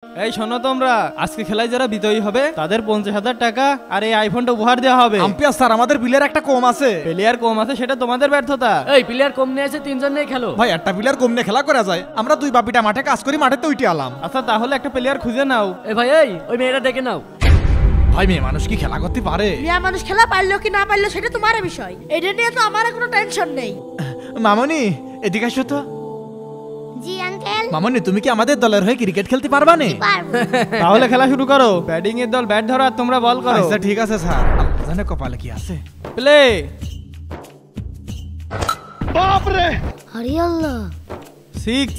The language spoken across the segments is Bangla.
এই শোনো তোমরা, আজকে খেলায় যারা বিজয়ী হবে তাদের 50,000 টাকা আর এই আইফোনটা উপহার দেওয়া হবে। আম্পায়ার স্যার, আমাদের প্লেয়ার একটা কম আছে। প্লেয়ার কম আছে সেটা তোমাদের ব্যর্থতা। এই প্লেয়ার কম নিয়ে আছে, তিনজন নিয়ে খেলো। ভাই একটা প্লেয়ার কম নিয়ে খেলা করা যায়? আমরা দুই বাপিটা মাঠে কাজ করি, মাঠে তো উঠে আলাম। আচ্ছা তাহলে একটা প্লেয়ার খুঁজে নাও। এই ভাই, ওই মেয়েটা ডেকে নাও। ভাই মেয়ে মানুষ কি খেলা করতে পারে? মিয়া মানুষ খেলা পারলো কি না পারলো সেটা তোমার বিষয়, এটা নিয়ে তো আমার কোনো টেনশন নেই। মামনি এদিকে আসো তো। জি আঙ্কেল। মামনি তুমি কি আমাদের দলের হয়ে ক্রিকেট খেলতে পারবা না? পারবো। তাহলে খেলা শুরু করো। ব্যাটিং এর দল ব্যাট ধরো আর তোমরা বল করো। আচ্ছা ঠিক আছে স্যার। আল্লাহ জানে কপালে কি আছে। প্লে। হরি আল্লাহ। 6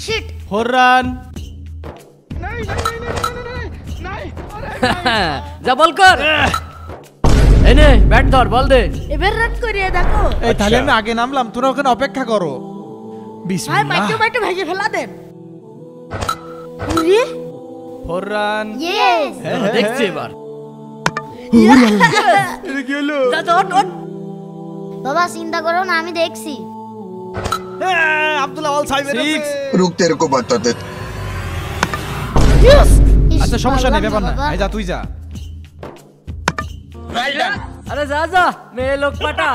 শিট। 4 রান। যা বল কর। এই নে ব্যাট ধর, বল দে। এবার রান করিয়ে দেখো। এই তাহলে আমি আগে নামলাম, তোরা ওখানে অপেক্ষা করো। ভাই বিসমিল্লাহ। মাইটো মাইটো ভেঙে ফেলা দেন। উরি 4 রান। ইয়েস। দেখছি এবার। এটা কি হলো? যা যা, ওঠ, ওঠ। বাবা চিন্তা করো না, আমি দেখছি। আব্দুল্লাহ আল সাহেব 6 रुक तेरे को बताते ইস, আচ্ছা সমস্যা নেই, পারলাম ব্যাপার না না। বাবা। এই যা তুই যা। আরে যা যা, মেয়ে লোক পাটা।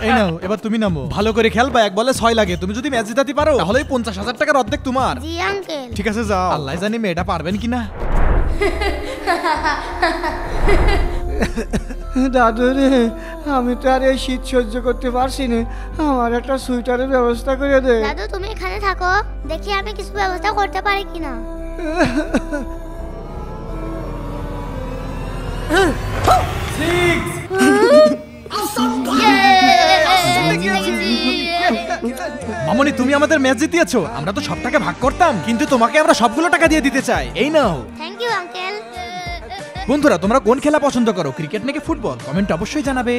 এই নাও, এবার তুমি নামো। ভালো করে খেলবা, এক বলে 6 লাগে। তুমি যদি ম্যাচ জিতাতে পারো তাহলে 50,000 টাকার অর্ধেক তোমার। জি আঙ্কেল। ঠিক আছে যাও। আল্লাহ জানি মেয়েটা পারবেন কিনা। দাদু রে, আমি তো আর এই শীত সহ্য করতে পারছি না, আমার একটা সুইটারের ব্যবস্থা করে দে। দাদু তুমি এখানে থাকো, দেখি আমি কিছু ব্যবস্থা করতে পারি কিনা। মামনি তুমি আমাদের ম্যাচ জিতিয়েছো। আমরা তো সব টাকা ভাগ করতাম, কিন্তু তোমাকে আমরা সবগুলো টাকা দিয়ে দিতে চাই। এই নাও। Thank you uncle. বন্ধুরা তোমরা কোন খেলা পছন্দ করো, ক্রিকেট নাকি ফুটবল? কমেন্ট অবশ্যই জানাবে।